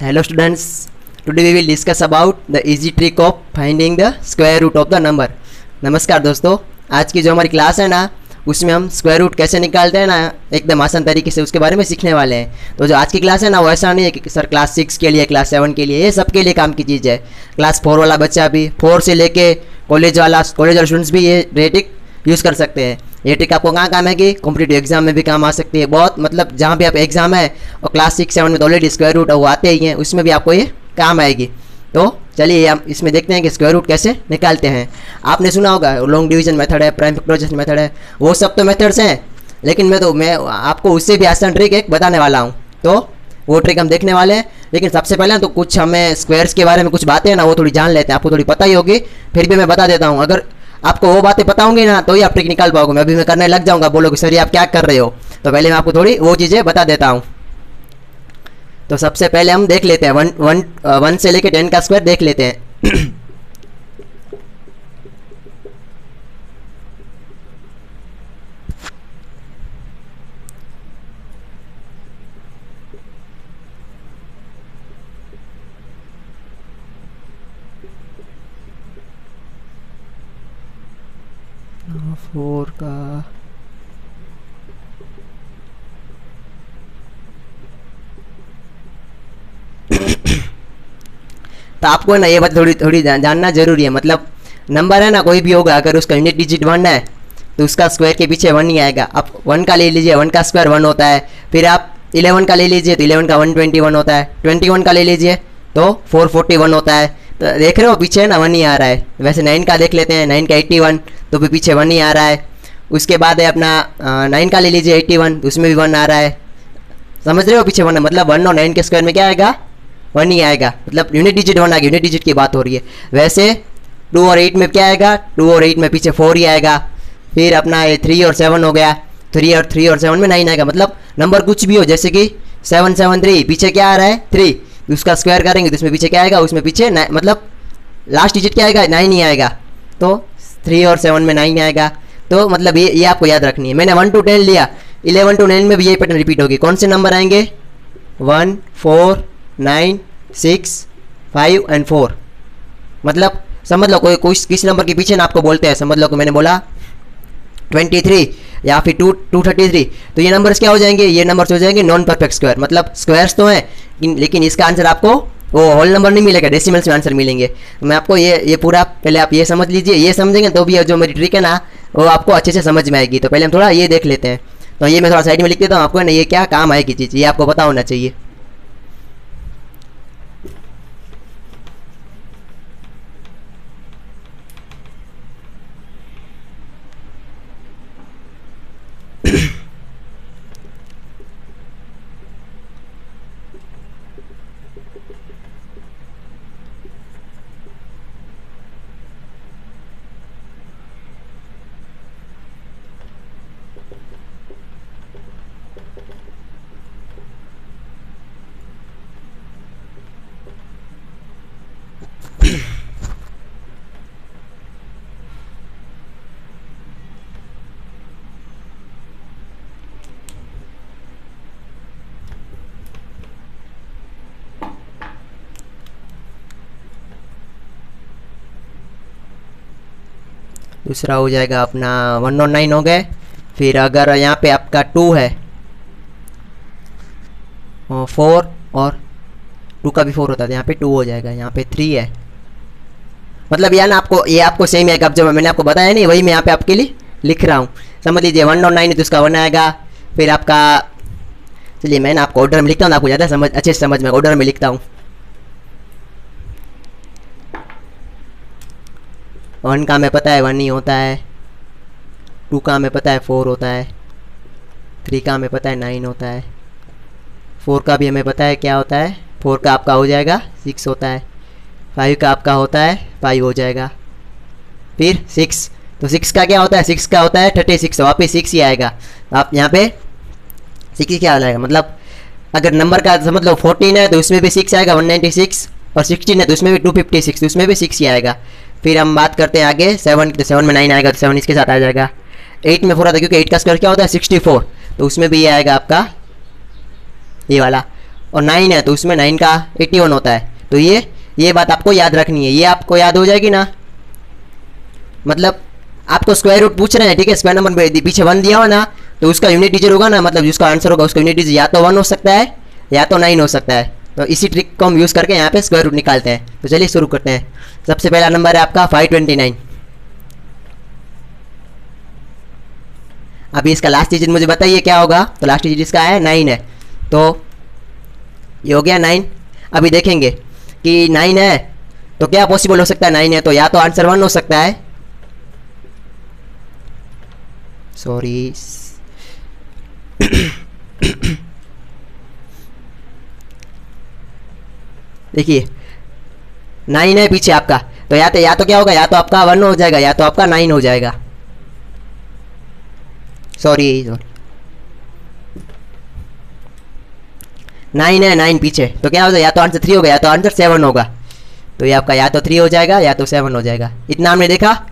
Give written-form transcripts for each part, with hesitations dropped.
Hello students, today we will discuss about the easy trick of finding the square root of the number। नमस्कार दोस्तों, आज की जो हमारी क्लास है ना उसमें हम स्क्वायर रूट कैसे निकालते हैं ना एकदम आसान तरीके से उसके बारे में सीखने वाले हैं। तो जो आज की क्लास है ना वो ऐसा नहीं है कि सर क्लास 6 के लिए क्लास 7 के लिए, ये सबके लिए काम की चीज़ है। क्लास 4 वाला बच्चा भी, 4 से लेके कॉलेज वाले स्टूडेंट्स भी ये ट्रिक यूज़ कर सकते हैं। ये ट्रिक आपको कहाँ काम आएगी? कॉम्पिटिटिव एग्जाम में भी काम आ सकती है। बहुत मतलब जहाँ भी आप एग्जाम है और क्लास 6 7 में तो ऑलरेडी स्क्वायर रूट वो आते ही हैं, उसमें भी आपको ये काम आएगी। तो चलिए हम इसमें देखते हैं कि स्क्वायर रूट कैसे निकालते हैं। आपने सुना होगा लॉन्ग डिवीजन मेथड है, प्राइम फैक्टराइजेशन मेथड है, वो सब तो मेथड्स हैं, लेकिन मैं आपको उससे भी आसान ट्रिक एक बताने वाला हूँ। तो वो ट्रिक हम देखने वाले हैं, लेकिन सबसे पहले तो कुछ हमें स्क्वायर्स के बारे में कुछ बातें हैं ना वो थोड़ी जान लेते हैं। आपको थोड़ी पता ही होगी, फिर भी मैं बता देता हूँ। अगर आपको वो बातें पता होंगी ना तो ही आप ट्रिक निकाल पाओगे। मैं करने लग जाऊँगा, बोलोगे सर ये आप क्या कर रहे हो, तो पहले मैं आपको थोड़ी वो चीज़ें बता देता हूँ। तो सबसे पहले हम देख लेते हैं 1 से लेके 10 का स्क्वायर देख लेते हैं। फोर का तो आपको ना ये बात थोड़ी जानना जरूरी है। मतलब नंबर है ना कोई भी होगा, अगर उसका यूनिट डिजिट 1 है तो उसका स्क्वायर के पीछे 1 ही आएगा। आप 1 का ले लीजिए, 1 का स्क्वायर 1 होता है। फिर आप 11 का ले लीजिए तो 11 का 121 होता है। 21 का ले लीजिए तो 441 होता है। तो देख रहे हो पीछे ना 1 ही आ रहा है। वैसे 9 का देख लेते हैं, 9 का 81 तो भी पीछे 1 ही आ रहा है। उसके बाद है अपना 9 का ले लीजिए 81 तो उसमें भी 1 आ रहा है। समझ रहे हो पीछे 1 है, मतलब 1 और 9 के स्क्वायर में क्या आएगा? 1 ही आएगा। मतलब यूनिट डिजिट 1 आएगा, यूनिट डिजिट की बात हो रही है। वैसे 2 और 8 में क्या आएगा? 2 और 8 में पीछे 4 ही आएगा। फिर अपना ये 3 और 7 हो गया, 3 और 7 में 9 आएगा। मतलब नंबर कुछ भी हो, जैसे कि 773 पीछे क्या आ रहा है? 3, उसका स्क्वायर करेंगे तो उसमें पीछे क्या आएगा? उसमें पीछे मतलब लास्ट डिजिट क्या आएगा? 9 ही आएगा। तो 3 और 7 में 9 आएगा। तो मतलब ये आपको याद रखनी है। मैंने 1 to 10 लिया, 11 to 9 में भी यही पैटर्न रिपीट होगी। कौन से नंबर आएंगे? 1 4 9 6 5 और 4। मतलब समझ लो कोई किस नंबर के पीछे ना आपको बोलते हैं। समझ लो कि मैंने बोला 23 या फिर 233, तो ये नंबर्स क्या हो जाएंगे? ये नंबर्स हो जाएंगे नॉन परफेक्ट स्क्वायर। मतलब स्क्वायर्स तो हैं लेकिन इसका आंसर आपको वो होल नंबर नहीं मिलेगा, डेसिमल्स में आंसर मिलेंगे। मैं आपको ये पूरा पहले आप ये समझ लीजिए। ये समझेंगे तो भी जो मेरी ट्रिक है ना वो आपको अच्छे से समझ में आएगी। तो पहले हम थोड़ा ये देख लेते हैं। तो ये मैं थोड़ा साइड में लिख देता हूँ, आपको ना ये क्या काम आएगी चीज़, ये आपको पता होना चाहिए। दूसरा हो जाएगा अपना 1 और 9 हो गए। फिर अगर यहाँ पे आपका 2 है और 4 और 2 का भी 4 होता है, यहाँ पे 2 हो जाएगा। यहाँ पे 3 है। मतलब यार ना ये आपको सेम है। अब जब मैंने आपको बताया नहीं वही मैं यहाँ पे आपके लिए लिख रहा हूँ। समझ लीजिए 1 और 9 है तो उसका 1 आएगा। फिर आपका चलिए मैं ना आपको ऑर्डर में लिखता हूँ, आपको ज़्यादा अच्छे से समझ में ऑर्डर में लिखता हूँ। 1 का हमें पता है 1 ही होता है, 2 का हमें पता है 4 होता है, 3 का हमें पता है 9 होता है, 4 का भी हमें पता है क्या होता है, 4 का आपका हो जाएगा 6 होता है, 5 का आपका होता है 5 हो जाएगा। फिर 6, तो 6 का क्या होता है? 6 का होता है 36, वापस 6 ही आएगा। आप यहाँ पे 6 ही क्या आ जाएगा? मतलब अगर नंबर का समझ लो 14 है तो उसमें भी 6 आएगा 196, और 16 है तो उसमें भी 256, तो उसमें भी 6 ही आएगा। फिर हम बात करते हैं आगे 7 की, तो 7 में 9 आएगा तो 7 इसके साथ आ जाएगा। 8 में 4 आता है क्योंकि 8 का स्क्वायर क्या होता है? 64, तो उसमें भी ये आएगा आपका ये वाला। और 9 है तो उसमें 9 का 81 होता है। तो ये बात आपको याद रखनी है, ये आपको याद हो जाएगी ना। मतलब आपको स्क्वायर रूट पूछ रहे हैं, ठीक है, स्क्वायर नंबर पीछे 1 दिया हो ना, तो उसका यूनिट डिजिट होगा ना, मतलब जिसका आंसर होगा उसका यूनिट डिजिट या तो 1 हो सकता है या तो 9 हो सकता है। तो इसी ट्रिक को हम यूज़ करके यहाँ पे स्क्वायर रूट निकालते हैं। तो चलिए शुरू करते हैं। सबसे पहला नंबर है आपका 529। अभी इसका लास्ट डिजिट मुझे बताइए क्या होगा। तो लास्ट डिजिट इसका है 9 है, तो ये हो गया 9। अभी देखेंगे कि 9 है तो क्या पॉसिबल हो सकता है। 9 है तो या तो आंसर 1 हो सकता है, सॉरी देखिए 9 है पीछे आपका, तो या तो क्या होगा, या तो आपका 1 हो जाएगा या तो आपका 9 हो जाएगा। सॉरी 9 है, 9 पीछे, तो क्या हो जाएगा, या तो आंसर 3 होगा या तो आंसर 7 होगा। तो ये आपका या तो 3 हो जाएगा या तो 7 हो जाएगा। इतना हमने देखा,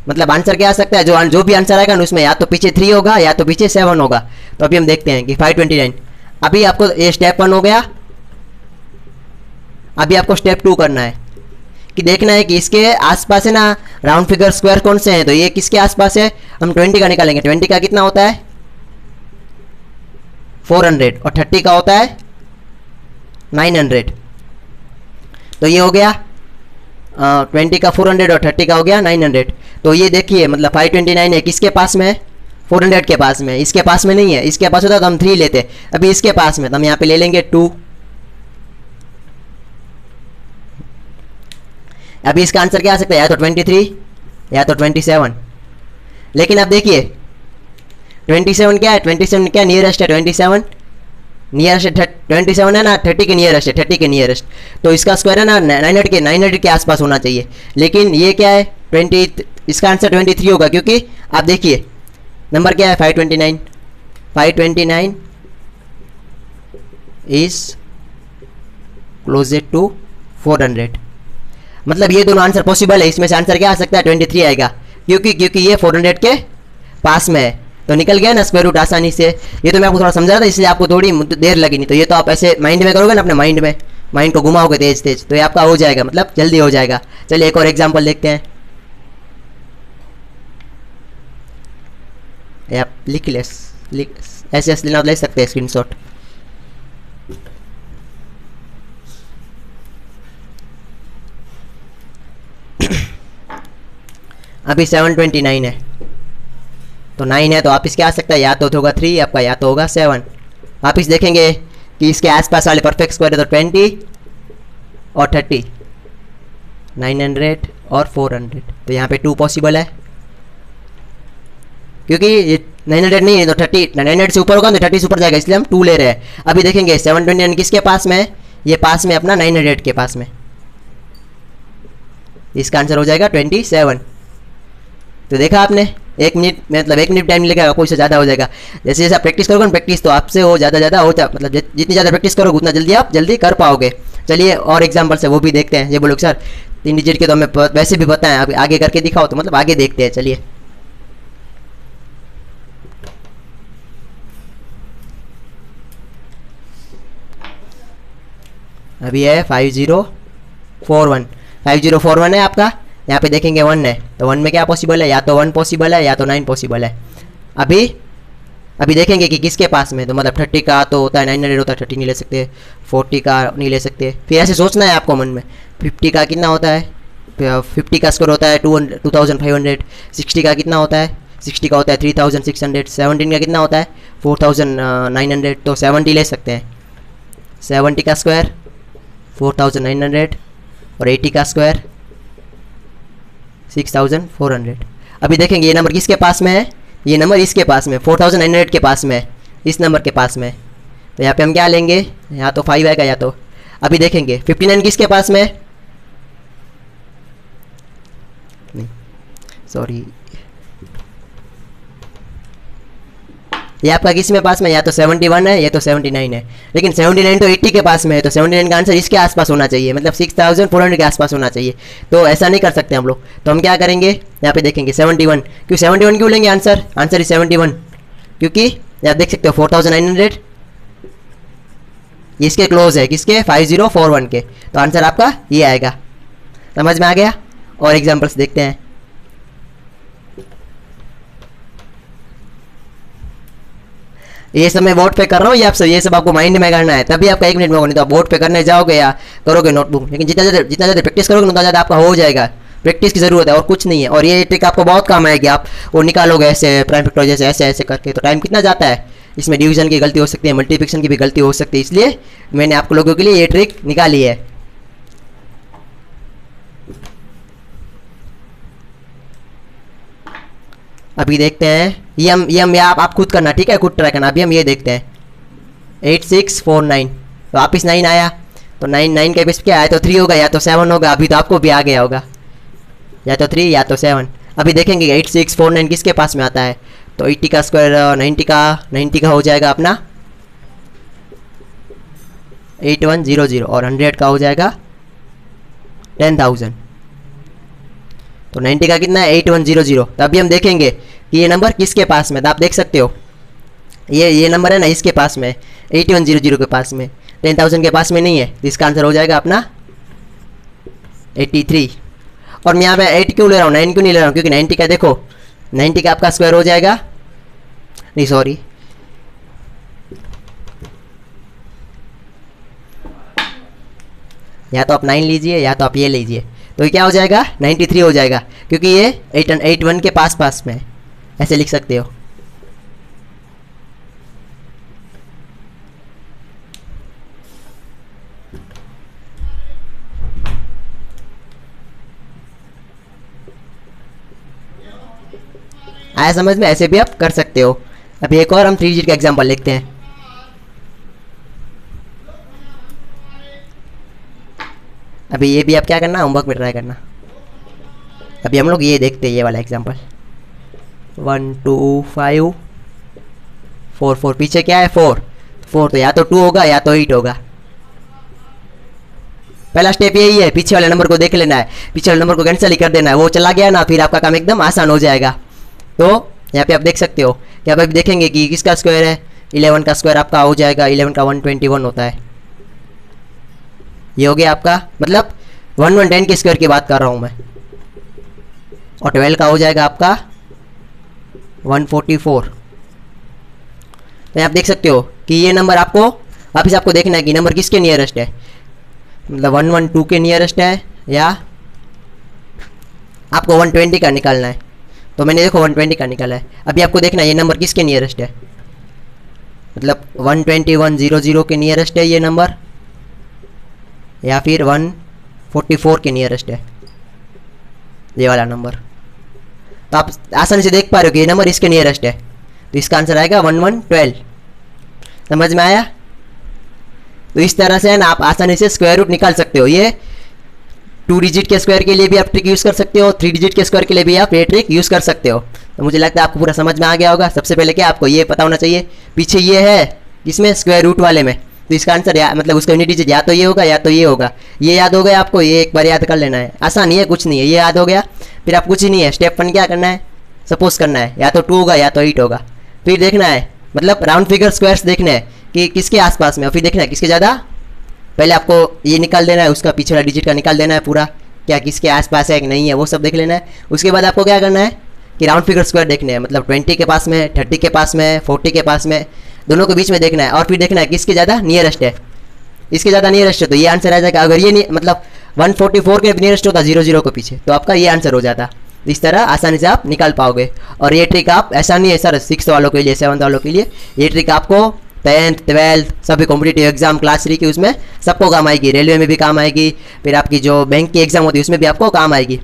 मतलब आंसर क्या आ सकता है, जो भी आंसर आएगा ना उसमें या तो पीछे 3 होगा या तो पीछे 7 होगा। तो अभी हम देखते हैं कि 529। अभी आपको ये स्टेप 1 हो गया। अभी आपको स्टेप 2 करना है कि देखना है कि इसके आसपास है ना राउंड फिगर स्क्वायर कौन से हैं। तो ये किसके आसपास है, हम 20 का निकालेंगे। 20 का कितना होता है 400 और 30 का होता है 900। तो ये हो गया 20 का 400 और 30 का हो गया 900। तो ये देखिए मतलब 529 है किसके पास में है, 400 के पास में। इसके पास में नहीं है, इसके पास होता तो हम 3 लेते। अभी इसके पास में तो हम यहाँ पे ले लेंगे 2। अभी इसका आंसर क्या आ सकता है, या तो 23 या तो 27। लेकिन अब देखिए 27 क्या है, 27 क्या नियरेस्ट है, 27 नियरेस्ट 27 है ना 30 के नियरेस्ट है, 30 के नियरेस्ट। तो इसका स्क्वायर है ना 900 के आसपास होना चाहिए। लेकिन ये क्या है 20, इसका आंसर 23 होगा, क्योंकि आप देखिए नंबर क्या है 529। 529 इज क्लोजेर टू 400। मतलब ये दोनों आंसर पॉसिबल है। इसमें से आंसर क्या आ सकता है 23 आएगा, क्योंकि ये 400 के पास में है। तो निकल गया ना स्क्वायर रूट आसानी से। ये तो मैं आपको थोड़ा समझा रहा था, इसलिए आपको थोड़ी देर लगी। नहीं तो ये तो आप ऐसे माइंड में करोगे ना, अपने माइंड को घुमाओगे तेज, तो ये आपका हो जाएगा, मतलब जल्दी हो जाएगा। चलिए एक और एग्जाम्पल देखते हैं। आप ऐसे लेना ले सकते हैं स्क्रीनशॉट। अभी 729 है, तो 9 है तो वापिस क्या आ सकता है, या तो होगा 3 आपका या तो होगा 7। वापिस देखेंगे कि इसके आसपास वाले परफेक्ट स्क्वायर है तो 20 और 30, 900 और 400। तो यहाँ पे 2 पॉसिबल है, क्योंकि ये 900 नहीं है तो 30, 900 से ऊपर होगा तो 30 से ऊपर जाएगा, इसलिए हम 2 ले रहे हैं। अभी देखेंगे 729 किसके पास में है, ये पास में अपना 900 के पास में। इसका आंसर हो जाएगा 27। तो देखा आपने, 1 मिनट मतलब 1 मिनट टाइम लगेगा, कोई से ज़्यादा हो जाएगा। जैसे जैसे आप प्रैक्टिस करोगे ना, प्रैक्टिस तो आपसे हो ज़्यादा होता, मतलब जितनी ज़्यादा प्रैक्टिस करोगे उतना जल्दी आप कर पाओगे। चलिए और एग्जाम्पल से वो भी देखते हैं। ये बोलोगे सर 3 डिजिट के तो हमें वैसे भी पता है, अभी आगे करके दिखाओ, तो मतलब आगे देखते हैं। चलिए अभी है 5041 है आपका। यहाँ पे देखेंगे 1 है, तो 1 में क्या पॉसिबल है, या तो 1 पॉसिबल है या तो 9 पॉसिबल है। अभी देखेंगे कि किसके पास में, तो मतलब 30 का तो होता है 900 होता है, 30 नहीं ले सकते, 40 का नहीं ले सकते। फिर ऐसे सोचना है आपको मन में, 50 का कितना होता है, 50 का स्कोर होता है 2500, 60 का कितना होता है, 60 का होता है 3600, 17 का कितना होता है 4900। तो 70 ले सकते हैं, 70 का स्क्वायर 4900 और 80 का स्क्वायर 6400। अभी देखेंगे ये नंबर किसके पास में है, ये नंबर इसके पास में 4900 के पास में है, इस नंबर के पास में। तो यहाँ पे हम क्या लेंगे, या तो 5 आएगा या तो, अभी देखेंगे 59 किसके पास में है, नहीं सॉरी, ये आपका किस में पास में, या तो 71 है या तो 79 है। लेकिन 79 तो 80 के पास में है, तो 79 का आंसर इसके आसपास होना चाहिए, मतलब 6400 के आसपास होना चाहिए। तो ऐसा नहीं कर सकते हम लोग। तो हम क्या करेंगे, यहाँ पे देखेंगे 71, क्यों 71 क्यों लेंगे, आंसर इज 71, क्योंकि आप देख सकते हो 4900 ये इसके क्लोज है, किसके 5041 के। तो आंसर आपका ये आएगा। समझ में आ गया। और एग्जांपल्स देखते हैं। ये सब मैं बोर्ड पे कर रहा हूँ, ये सब आपको माइंड में करना है, तभी आपका 1 मिनट में होगा। नहीं तो आप बोर्ड पे करने जाओगे या करोगे नोटबुक, लेकिन जितना ज़्यादा प्रैक्टिस करोगे उतना ज़्यादा आपका हो जाएगा। प्रैक्टिस की ज़रूरत है और कुछ नहीं है। और ये ट्रिक आपको बहुत काम आएगी। आप वो निकालोगे ऐसे प्राइम फैक्टर जैसे ऐसे ऐसे करके, तो टाइम कितना जाता है। इसमें डिवीजन की गलती हो सकती है, मल्टीप्लिकेशन की भी गलती हो सकती है, इसलिए मैंने आप लोगों के लिए ये ट्रिक निकाली है। अभी देखते हैं ये आप खुद करना, ठीक है, खुद ट्राई करना। अभी हम ये देखते हैं 8649, तो वापिस 9 आया, तो 9 के बेस क्या आया, तो 3 होगा या तो 7 होगा। अभी तो आपको भी आ गया होगा, या तो 3 या तो 7। अभी देखेंगे 8649 किसके पास में आता है। तो 80 का स्क्वायर 90 का हो जाएगा अपना 8100, और 100 का हो जाएगा 10,000। तो 90 का कितना है 8100। तो अभी हम देखेंगे कि ये नंबर किसके पास में। तो आप देख सकते हो ये नंबर है ना, इसके पास में 8100 के पास में, 10,000 के पास में नहीं है। तो इसका आंसर हो जाएगा अपना 83। और मैं यहाँ पे 8 क्यों ले रहा हूँ, 9 क्यों नहीं ले रहा हूँ, क्योंकि 90 का देखो 90 का आपका स्क्वायर हो जाएगा, नहीं सॉरी, या तो आप 9 लीजिए या तो आप ये लीजिए। तो ये क्या हो जाएगा 93 हो जाएगा, क्योंकि ये 81 के पास में है। ऐसे लिख सकते हो। आया समझ में। ऐसे भी आप कर सकते हो। अभी एक और हम 3 डिजिट का एग्जांपल लिखते हैं। अभी ये भी आप क्या करना, होमवर्क में ट्राई करना। अभी हम लोग ये देखते हैं, ये वाला एग्जांपल 1 2 5 4 4, पीछे क्या है 4 तो या तो 2 होगा या तो 8 होगा। पहला स्टेप यही है, पीछे वाले नंबर को देख लेना है, पीछे वाले नंबर को कैंसिल ही कर देना है। वो चला गया ना, फिर आपका काम एकदम आसान हो जाएगा। तो यहाँ पे आप देख सकते हो कि अब देखेंगे कि किसका स्क्वायर है। 11 का स्क्वायर आपका हो जाएगा, 11 का 121 होता है। ये हो गया आपका, मतलब 110 के स्क्वायर की बात कर रहा हूँ मैं। और 12 का हो जाएगा आपका 144। तो आप देख सकते हो कि ये नंबर आपको वापिस आपको देखना है कि नंबर किसके नियरेस्ट है, मतलब 112 के नियरेस्ट है या आपको 120 का निकालना है। तो मैंने देखो 120 का निकाला है। अभी आपको देखना है ये नंबर किसके नियरेस्ट है, मतलब 12100 के नियरेस्ट है ये नंबर, या फिर 144 के नियरेस्ट है ये वाला नंबर। तो आप आसानी से देख पा रहे हो कि ये नंबर इसके नियरेस्ट है, तो इसका आंसर आएगा 1112। समझ में आया। तो इस तरह से है ना आप आसानी से स्क्वायर रूट निकाल सकते हो। ये 2 डिजिट के स्क्वायर के लिए भी आप ट्रिक यूज़ कर सकते हो, 3 डिजिट के स्क्वायर के लिए भी आप ये ट्रिक यूज़ कर सकते हो। तो मुझे लगता है आपको पूरा समझ में आ गया होगा। सबसे पहले क्या आपको ये पता होना चाहिए, पीछे ये है इसमें स्क्वायर रूट वाले में, तो इसका आंसर मतलब उसका यूनिट डिजिट या तो ये होगा या तो ये होगा। ये याद हो गया आपको, ये एक बार याद कर लेना है, आसान ही है, कुछ नहीं है, ये याद हो गया। फिर आप कुछ ही नहीं है, स्टेप 1 क्या करना है, सपोज करना है या तो 2 होगा या तो 8 होगा। फिर देखना है, मतलब राउंड फिगर स्क्वायर्स देखने हैं कि किसके आसपास में, और फिर देखना है किसके ज़्यादा। पहले आपको ये निकाल देना है, उसका पीछे वाला डिजिट का निकाल देना है पूरा, क्या किसके आसपास है कि नहीं है वो सब देख लेना है। उसके बाद आपको क्या करना है कि राउंड फिगर स्क्वायर देखने हैं, मतलब 20 के पास में, 30 के पास में, 40 के पास में, दोनों के बीच में देखना है। और फिर देखना है किसके ज़्यादा नियरेस्ट है, इसके ज़्यादा नियरेस्ट है तो ये आंसर आ जाएगा। अगर ये मतलब 144 के नियरेस्ट होता 00 के पीछे, तो आपका ये आंसर हो जाता। इस तरह आसानी से आप निकाल पाओगे। और ये ट्रिक आप ऐसा नहीं है सर 6th वालों के लिए, 7th वालों के लिए, ये ट्रिक आपको 10th 12th सभी कॉम्पिटिटिव एग्जाम क्लास 3 की उसमें सबको काम आएगी, रेलवे में भी काम आएगी, फिर आपकी जो बैंक की एग्जाम होती है उसमें भी आपको काम आएगी।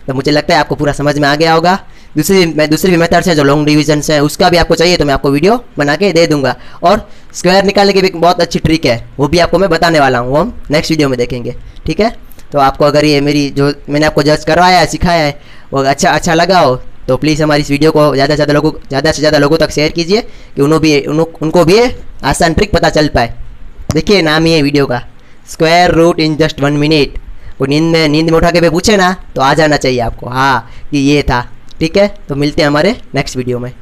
तो मुझे लगता है आपको पूरा समझ में आ गया होगा। दूसरी भी मेथड्स हैं जो लॉन्ग डिविजन्स हैं, उसका भी आपको चाहिए तो मैं आपको वीडियो बना के दे दूंगा। और स्क्वायर निकालने की भी बहुत अच्छी ट्रिक है, वो भी आपको मैं बताने वाला हूँ, वो हम नेक्स्ट वीडियो में देखेंगे। ठीक है, तो आपको अगर ये मेरी जो मैंने आपको जज करवाया है, सिखाया है, वो अच्छा लगा हो तो प्लीज़ हमारी इस वीडियो को ज़्यादा से ज़्यादा लोगों तक शेयर कीजिए कि उनको भी आसान ट्रिक पता चल पाए। देखिए नाम ही है वीडियो का, square root in just 1 minute. कोई नींद में उठा के पूछे ना तो आ जाना चाहिए आपको, हाँ कि ये था। ठीक है, तो मिलते हैं हमारे नेक्स्ट वीडियो में।